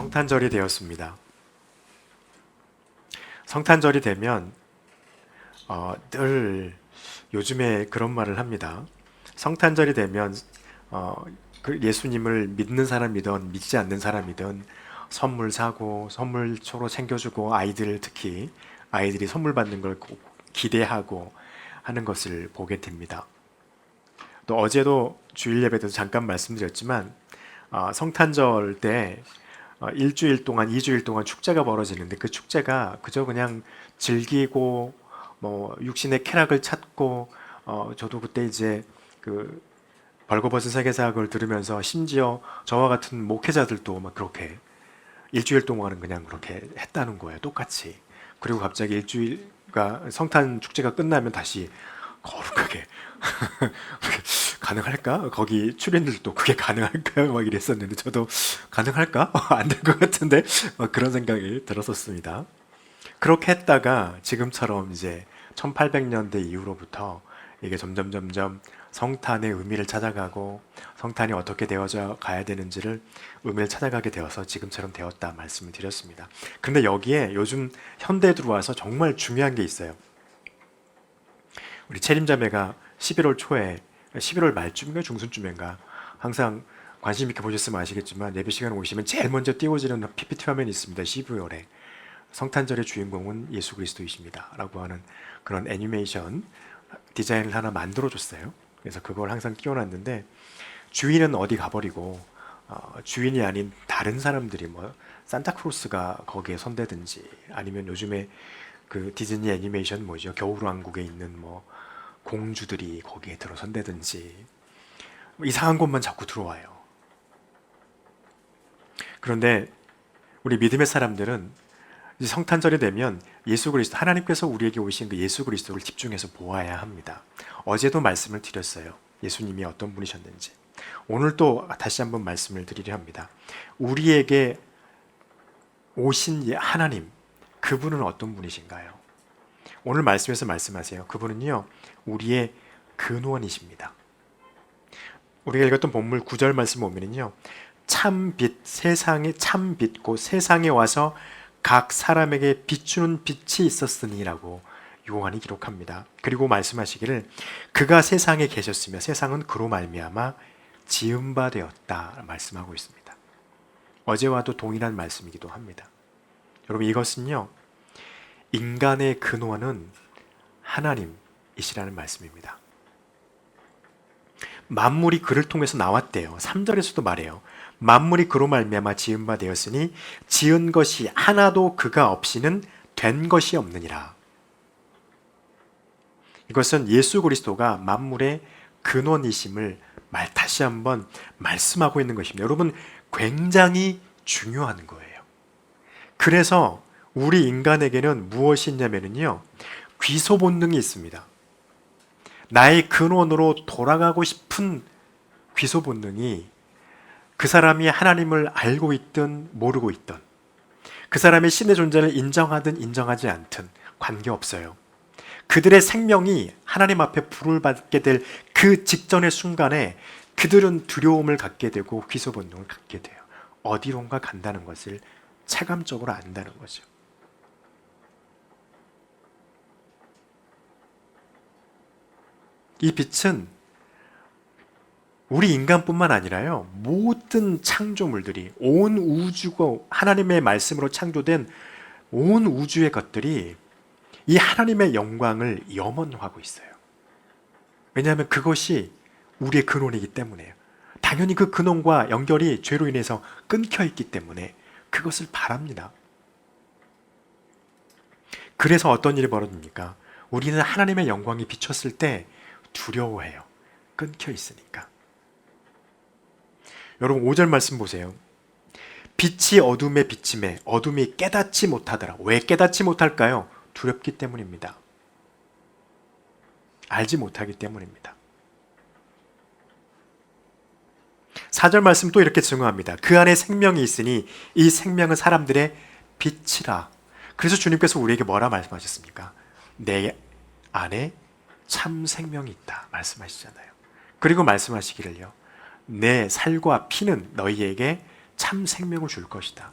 성탄절이 되었습니다. 성탄절이 되면 늘 요즘에 그런 말을 합니다. 성탄절이 되면 그 예수님을 믿는 사람이든 믿지 않는 사람이든 선물 사고 선물 서로 챙겨주고 특히 아이들이 선물 받는 걸 기대하고 하는 것을 보게 됩니다. 또 어제도 주일 예배 때도 잠깐 말씀드렸지만 성탄절 때 일주일 동안, 2주일 동안 축제가 벌어지는데 그 축제가 그저 그냥 즐기고 뭐 육신의 쾌락을 찾고 저도 그때 이제 그 벌거벗은 세계사학을 들으면서 심지어 저와 같은 목회자들도 막 그렇게 일주일 동안은 그냥 그렇게 했다는 거예요. 똑같이. 그리고 갑자기 일주일가 성탄 축제가 끝나면 다시 거룩하게 가능할까? 거기 출연들도 그게 가능할까요? 막 이랬었는데 저도 가능할까? 안 될 것 같은데 그런 생각이 들었었습니다. 그렇게 했다가 지금처럼 이제 1800년대 이후로부터 이게 점점 성탄의 의미를 찾아가고 성탄이 어떻게 되어져 가야 되는지를 의미를 찾아가게 되어서 지금처럼 되었다 말씀을 드렸습니다. 근데 여기에 요즘 현대에 들어와서 정말 중요한 게 있어요. 우리 채림자매가 11월 초에 11월 말쯤인가 중순쯤인가 항상 관심 있게 보셨으면 아시겠지만 예배 시간 오시면 제일 먼저 띄워지는 PPT 화면이 있습니다. 12월에 성탄절의 주인공은 예수 그리스도이십니다 라고 하는 그런 애니메이션 디자인을 하나 만들어줬어요. 그래서 그걸 항상 띄워놨는데 주인은 어디 가버리고 주인이 아닌 다른 사람들이 뭐 산타크로스가 거기에 선대든지 아니면 요즘에 그 디즈니 애니메이션 뭐죠? 겨울왕국에 있는 뭐 공주들이 거기에 들어선대든지 이상한 곳만 자꾸 들어와요. 그런데 우리 믿음의 사람들은 이제 성탄절이 되면 예수 그리스도, 하나님께서 우리에게 오신 그 예수 그리스도를 집중해서 보아야 합니다. 어제도 말씀을 드렸어요. 예수님이 어떤 분이셨는지. 오늘 또 다시 한번 말씀을 드리려 합니다. 우리에게 오신 하나님, 그분은 어떤 분이신가요? 오늘 말씀에서 말씀하세요. 그분은요, 우리의 근원이십니다. 우리가 읽었던 본문 9절 말씀 보면은요, 참빛, 세상에 참빛고 세상에 와서 각 사람에게 비추는 빛이 있었으니라고 요한이 기록합니다. 그리고 말씀하시기를 그가 세상에 계셨으며 세상은 그로 말미암아 지은 바 되었다 말씀하고 있습니다. 어제와도 동일한 말씀이기도 합니다. 여러분 이것은요, 인간의 근원은 하나님이시라는 말씀입니다. 만물이 그를 통해서 나왔대요. 3절에서도 말해요. 만물이 그로 말미암아 지은 바 되었으니 지은 것이 하나도 그가 없이는 된 것이 없느니라. 이것은 예수 그리스도가 만물의 근원이심을 다시 한번 말씀하고 있는 것입니다. 여러분 굉장히 중요한 거예요. 그래서 우리 인간에게는 무엇이 있냐면요, 귀소 본능이 있습니다. 나의 근원으로 돌아가고 싶은 귀소 본능이 그 사람이 하나님을 알고 있든 모르고 있든 그 사람의 신의 존재를 인정하든 인정하지 않든 관계없어요. 그들의 생명이 하나님 앞에 불을 받게 될 그 직전의 순간에 그들은 두려움을 갖게 되고 귀소 본능을 갖게 돼요. 어디론가 간다는 것을 체감적으로 안다는 거죠. 이 빛은 우리 인간뿐만 아니라요, 모든 창조물들이, 온 우주가 하나님의 말씀으로 창조된 온 우주의 것들이 이 하나님의 영광을 염원하고 있어요. 왜냐하면 그것이 우리의 근원이기 때문에요. 당연히 그 근원과 연결이 죄로 인해서 끊겨 있기 때문에 그것을 바랍니다. 그래서 어떤 일이 벌어집니까? 우리는 하나님의 영광이 비쳤을 때 두려워해요. 끊겨 있으니까. 여러분 5절 말씀 보세요. 빛이 어둠에 비침해 어둠이 깨닫지 못하더라. 왜 깨닫지 못할까요? 두렵기 때문입니다. 알지 못하기 때문입니다. 4절 말씀 또 이렇게 증언합니다. 그 안에 생명이 있으니 이 생명은 사람들의 빛이라. 그래서 주님께서 우리에게 뭐라 말씀하셨습니까? 내 안에 참 생명이 있다 말씀하시잖아요. 그리고 말씀하시기를요, 내 살과 피는 너희에게 참 생명을 줄 것이다.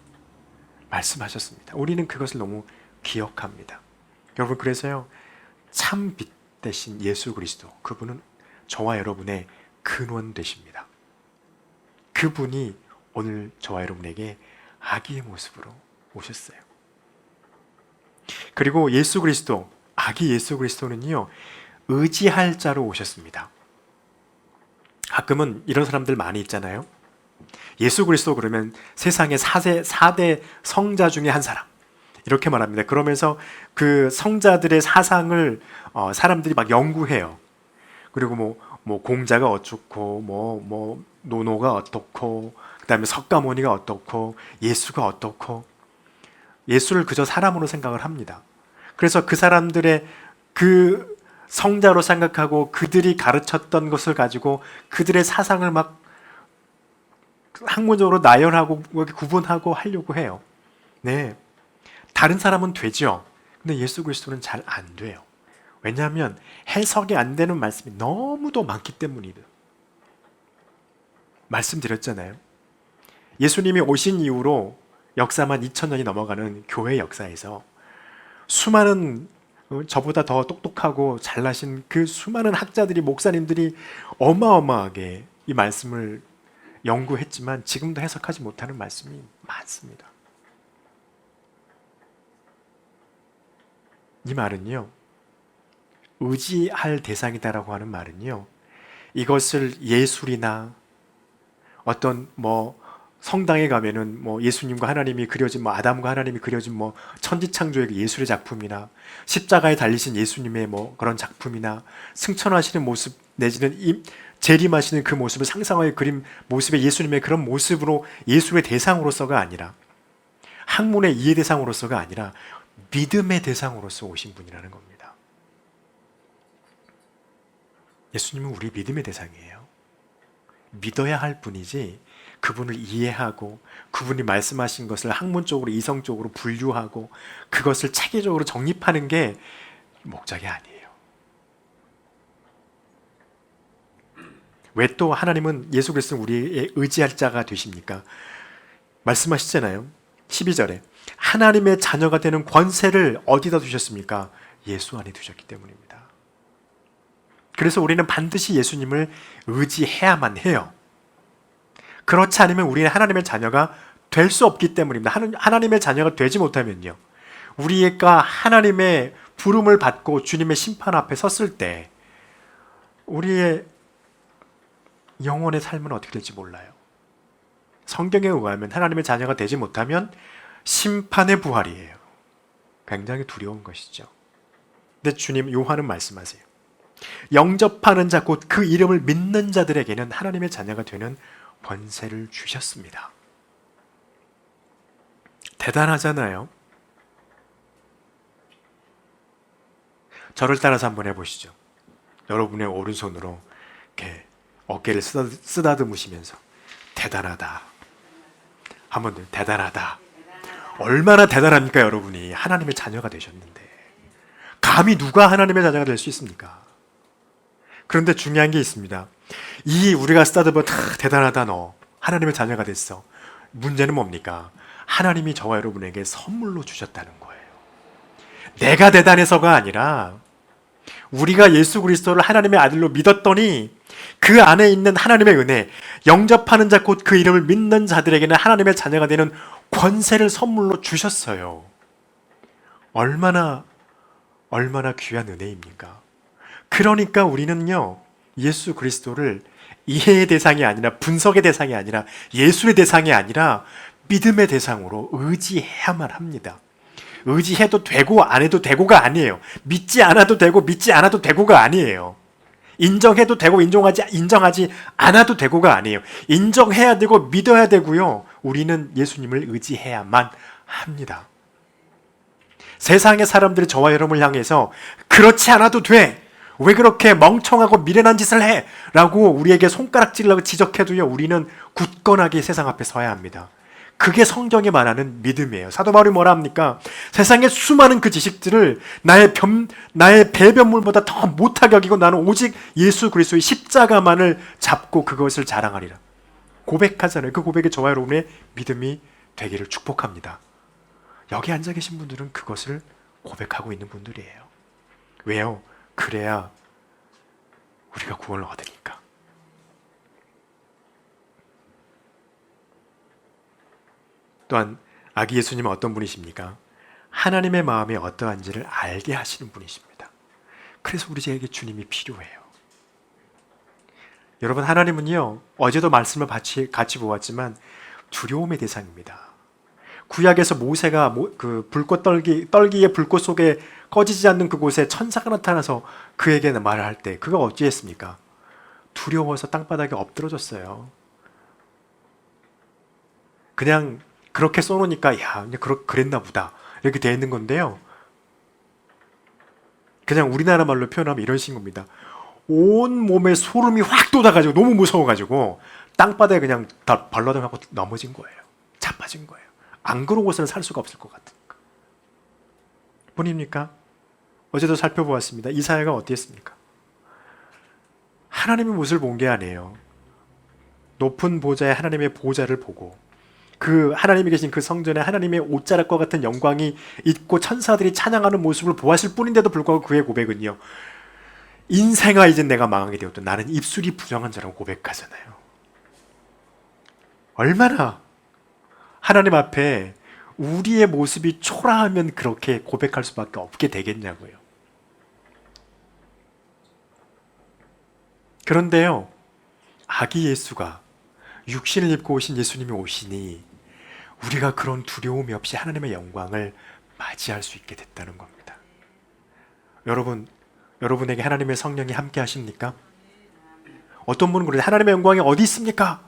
말씀하셨습니다. 우리는 그것을 너무 기억합니다. 여러분, 그래서요, 참 빛 대신 예수 그리스도, 그분은 저와 여러분의 근원 되십니다. 그분이 오늘 저와 여러분에게 아기의 모습으로 오셨어요. 그리고 예수 그리스도, 아기 예수 그리스도는요, 의지할 자로 오셨습니다. 가끔은 이런 사람들 많이 있잖아요. 예수 그리스도 그러면 세상의 4대 성자 중에 한 사람, 이렇게 말합니다. 그러면서 그 성자들의 사상을 사람들이 막 연구해요. 그리고 뭐 공자가 어떻고, 뭐 노노가 어떻고, 그다음에 석가모니가 어떻고, 예수가 어떻고, 예수를 그저 사람으로 생각을 합니다. 그래서 그 사람들의 그 성자로 생각하고 그들이 가르쳤던 것을 가지고 그들의 사상을 막 학문적으로 나열하고 구분하고 하려고 해요. 네, 다른 사람은 되죠. 근데 예수 그리스도는 잘 안 돼요. 왜냐하면 해석이 안 되는 말씀이 너무도 많기 때문이다. 말씀드렸잖아요. 예수님이 오신 이후로 역사만 2000년이 넘어가는 교회 역사에서 수많은 저보다 더 똑똑하고 잘나신 그 수많은 학자들이, 목사님들이 어마어마하게 이 말씀을 연구했지만 지금도 해석하지 못하는 말씀이 많습니다. 이 말은요, 의지할 대상이다라고 하는 말은요, 이것을 예술이나 어떤 성당에 가면은 예수님과 하나님이 그려진 아담과 하나님이 그려진 천지창조의 예술의 작품이나 십자가에 달리신 예수님의 그런 작품이나 승천하시는 모습 내지는 재림하시는 그 모습을 상상하여 그린 모습의 예수님의 그런 모습으로 예술의 대상으로서가 아니라, 학문의 이해 대상으로서가 아니라 믿음의 대상으로서 오신 분이라는 겁니다. 예수님은 우리 믿음의 대상이에요. 믿어야 할 분이지 그분을 이해하고 그분이 말씀하신 것을 학문적으로 이성적으로 분류하고 그것을 체계적으로 정립하는 게 목적이 아니에요. 왜 또 하나님은 예수 그리스도는 우리의 의지할 자가 되십니까? 말씀하시잖아요. 12절에 하나님의 자녀가 되는 권세를 어디다 두셨습니까? 예수 안에 두셨기 때문입니다. 그래서 우리는 반드시 예수님을 의지해야만 해요. 그렇지 않으면 우리는 하나님의 자녀가 될 수 없기 때문입니다. 하나님의 자녀가 되지 못하면요, 우리가 하나님의 부름을 받고 주님의 심판 앞에 섰을 때 우리의 영혼의 삶은 어떻게 될지 몰라요. 성경에 의하면 하나님의 자녀가 되지 못하면 심판의 부활이에요. 굉장히 두려운 것이죠. 근데 주님, 요한은 말씀하세요. 영접하는 자, 곧 그 이름을 믿는 자들에게는 하나님의 자녀가 되는 권세를 주셨습니다. 대단하잖아요. 저를 따라서 한번 해보시죠. 여러분의 오른손으로 이렇게 어깨를 쓰다듬으시면서 대단하다. 한번 더, 대단하다. 얼마나 대단합니까? 여러분이 하나님의 자녀가 되셨는데 감히 누가 하나님의 자녀가 될 수 있습니까? 그런데 중요한 게 있습니다. 이 우리가 쓰다듬어 대단하다, 너 하나님의 자녀가 됐어. 문제는 뭡니까? 하나님이 저와 여러분에게 선물로 주셨다는 거예요. 내가 대단해서가 아니라 우리가 예수 그리스도를 하나님의 아들로 믿었더니 그 안에 있는 하나님의 은혜, 영접하는 자, 곧 그 이름을 믿는 자들에게는 하나님의 자녀가 되는 권세를 선물로 주셨어요. 얼마나 귀한 은혜입니까? 그러니까 우리는요, 예수 그리스도를 이해의 대상이 아니라 분석의 대상이 아니라 예술의 대상이 아니라 믿음의 대상으로 의지해야만 합니다. 의지해도 되고 안 해도 되고가 아니에요. 믿지 않아도 되고 믿지 않아도 되고가 아니에요. 인정해도 되고 인정하지 않아도 되고가 아니에요. 인정해야 되고 믿어야 되고요. 우리는 예수님을 의지해야만 합니다. 세상의 사람들이 저와 여러분을 향해서 그렇지 않아도 돼, 왜 그렇게 멍청하고 미련한 짓을 해? 라고 우리에게 손가락질하고 지적해도요, 우리는 굳건하게 세상 앞에 서야 합니다. 그게 성경이 말하는 믿음이에요. 사도 바울이 뭐라 합니까? 세상의 수많은 그 지식들을 나의 배변물보다 더 못하게 여기고 나는 오직 예수 그리스도의 십자가만을 잡고 그것을 자랑하리라 고백하잖아요. 그 고백이 저와 여러분의 믿음이 되기를 축복합니다. 여기 앉아 계신 분들은 그것을 고백하고 있는 분들이에요. 왜요? 그래야 우리가 구원을 얻으니까. 또한 아기 예수님은 어떤 분이십니까? 하나님의 마음이 어떠한지를 알게 하시는 분이십니다. 그래서 우리에게 주님이 필요해요. 여러분, 하나님은요, 어제도 말씀을 같이 보았지만 두려움의 대상입니다. 구약에서 모세가 그 불꽃 떨기의 불꽃 속에 꺼지지 않는 그곳에 천사가 나타나서 그에게 말을 할 때 그가 어찌했습니까? 두려워서 땅바닥에 엎드러졌어요. 그냥 그렇게 써놓으니까 야, 그랬나 보다 이렇게 돼 있는 건데요. 그냥 우리나라 말로 표현하면 이런 식인 겁니다. 온 몸에 소름이 확 돋아가지고 너무 무서워가지고 땅바닥에 그냥 다 발라당하고 넘어진 거예요. 자빠진 거예요. 안 그러고서는 살 수가 없을 것 같으니까. 뿐입니까? 어제도 살펴보았습니다. 이사야가 어땠습니까? 하나님의 모습을 본 게 아니에요. 높은 보좌에 하나님의 보좌를 보고 그 하나님이 계신 그 성전에 하나님의 옷자락과 같은 영광이 있고 천사들이 찬양하는 모습을 보았을 뿐인데도 불구하고 그의 고백은요. 인생아 이제 내가 망하게 되었다. 나는 입술이 부정한 자라고 고백하잖아요. 얼마나 하나님 앞에 우리의 모습이 초라하면 그렇게 고백할 수밖에 없게 되겠냐고요. 그런데요, 아기 예수가 육신을 입고 오신 예수님이 오시니 우리가 그런 두려움이 없이 하나님의 영광을 맞이할 수 있게 됐다는 겁니다. 여러분에게 하나님의 성령이 함께 하십니까? 어떤 분은 그래요. 하나님의 영광이 어디 있습니까?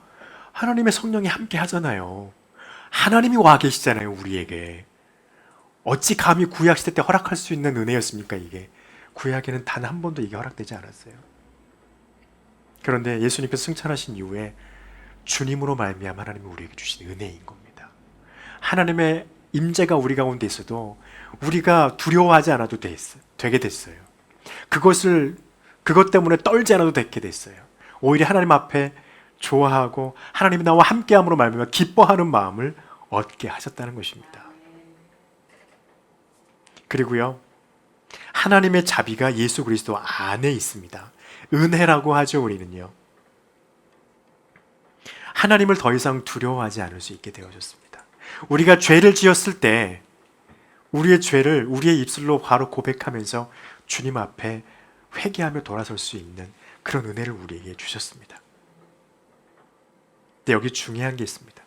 하나님의 성령이 함께 하잖아요. 하나님이 와 계시잖아요, 우리에게. 어찌 감히 구약시대 때 허락할 수 있는 은혜였습니까, 이게? 구약에는 단 한 번도 이게 허락되지 않았어요. 그런데 예수님께서 승천하신 이후에 주님으로 말미암아 하나님이 우리에게 주신 은혜인 겁니다. 하나님의 임재가 우리 가운데 있어도 우리가 두려워하지 않아도 되게 됐어요. 그것 때문에 떨지 않아도 되게 됐어요. 오히려 하나님 앞에 좋아하고 하나님이 나와 함께함으로 말미암아 기뻐하는 마음을 얻게 하셨다는 것입니다. 그리고요, 하나님의 자비가 예수 그리스도 안에 있습니다. 은혜라고 하죠, 우리는요. 하나님을 더 이상 두려워하지 않을 수 있게 되어졌습니다. 우리가 죄를 지었을 때 우리의 죄를 우리의 입술로 바로 고백하면서 주님 앞에 회개하며 돌아설 수 있는 그런 은혜를 우리에게 주셨습니다. 근데 여기 중요한 게 있습니다.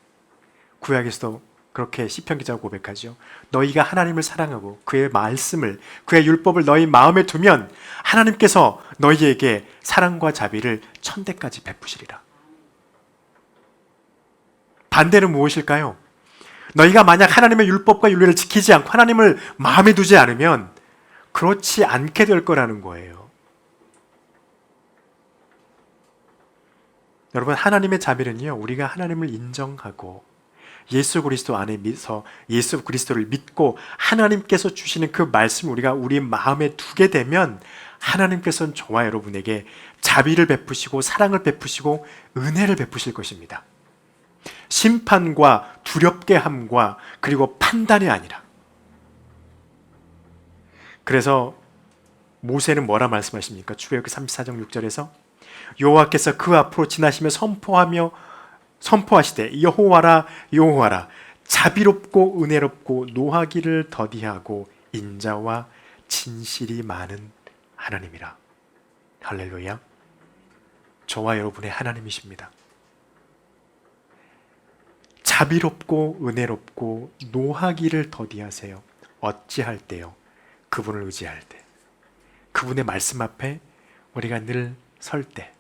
구약에서도 그렇게 시편 기자가 고백하죠. 너희가 하나님을 사랑하고 그의 말씀을, 그의 율법을 너희 마음에 두면 하나님께서 너희에게 사랑과 자비를 천대까지 베푸시리라. 반대는 무엇일까요? 너희가 만약 하나님의 율법과 윤리를 지키지 않고 하나님을 마음에 두지 않으면 그렇지 않게 될 거라는 거예요. 여러분, 하나님의 자비는요, 우리가 하나님을 인정하고 예수 그리스도 안에 예수 그리스도를 믿고 하나님께서 주시는 그 말씀을 우리가 우리 마음에 두게 되면 하나님께서는 저와 여러분에게 자비를 베푸시고 사랑을 베푸시고 은혜를 베푸실 것입니다. 심판과 두렵게 함과 그리고 판단이 아니라. 그래서 모세는 뭐라 말씀하십니까? 출애굽기 34장 6절에서 여호와께서 그 앞으로 지나시며 선포하시되 여호와라 여호와라 자비롭고 은혜롭고 노하기를 더디하고 인자와 진실이 많은 하나님이라. 할렐루야. 저와 여러분의 하나님이십니다. 자비롭고 은혜롭고 노하기를 더디하세요. 어찌할 때요? 그분을 의지할 때, 그분의 말씀 앞에 우리가 늘 설 때.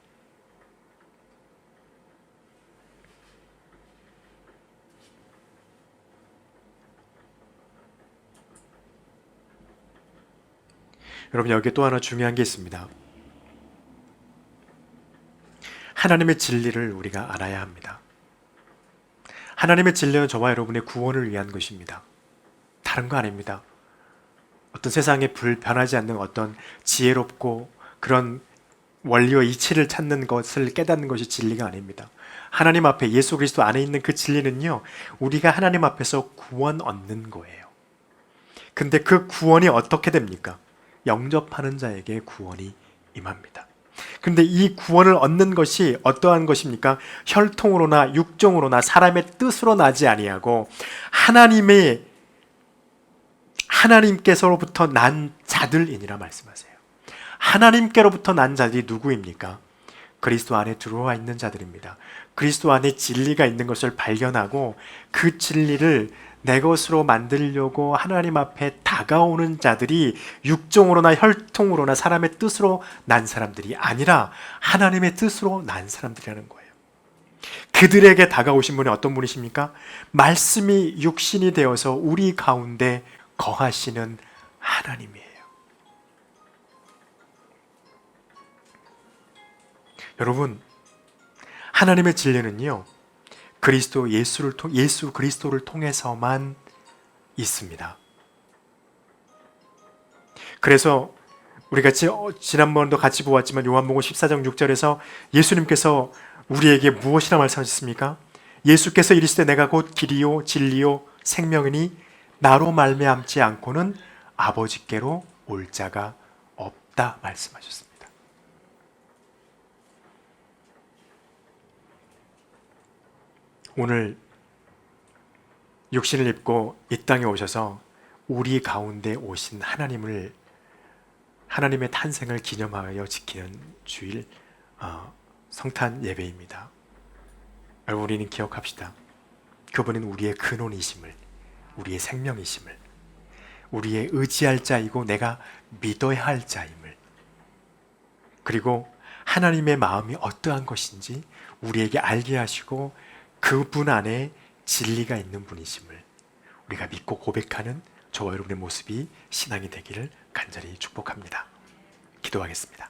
여러분, 여기에 또 하나 중요한 게 있습니다. 하나님의 진리를 우리가 알아야 합니다. 하나님의 진리는 저와 여러분의 구원을 위한 것입니다. 다른 거 아닙니다. 어떤 세상에 변하지 않는 어떤 지혜롭고 그런 원리와 이치를 찾는 것을 깨닫는 것이 진리가 아닙니다. 하나님 앞에 예수 그리스도 안에 있는 그 진리는요, 우리가 하나님 앞에서 구원 얻는 거예요. 근데 그 구원이 어떻게 됩니까? 영접하는 자에게 구원이 임합니다. 근데 이 구원을 얻는 것이 어떠한 것입니까? 혈통으로나 육정으로나 사람의 뜻으로 나지 아니하고 하나님께서로부터 난 자들이니라 말씀하세요. 하나님께로부터 난 자들이 누구입니까? 그리스도 안에 들어와 있는 자들입니다. 그리스도 안에 진리가 있는 것을 발견하고 그 진리를 내 것으로 만들려고 하나님 앞에 다가오는 자들이 육정으로나 혈통으로나 사람의 뜻으로 난 사람들이 아니라 하나님의 뜻으로 난 사람들이라는 거예요. 그들에게 다가오신 분이 어떤 분이십니까? 말씀이 육신이 되어서 우리 가운데 거하시는 하나님이에요. 여러분, 하나님의 진리는요, 예수 그리스도를 통해서만 있습니다. 그래서 우리가 지난번도 같이 보았지만 요한복음 14장 6절에서 예수님께서 우리에게 무엇이라 말씀하셨습니까? 예수께서 이르시되 내가 곧 길이요 진리요 생명이니 나로 말미암지 않고는 아버지께로 올 자가 없다 말씀하셨습니다. 오늘 육신을 입고 이 땅에 오셔서 우리 가운데 오신 하나님의 탄생을 기념하여 지키는 주일 성탄 예배입니다. 여러분, 우리는 기억합시다. 그분은 우리의 근원이심을, 우리의 생명이심을, 우리의 의지할 자이고 내가 믿어야 할 자임을, 그리고 하나님의 마음이 어떠한 것인지 우리에게 알게 하시고 그분 안에 진리가 있는 분이심을 우리가 믿고 고백하는 저와 여러분의 모습이 신앙이 되기를 간절히 축복합니다. 기도하겠습니다.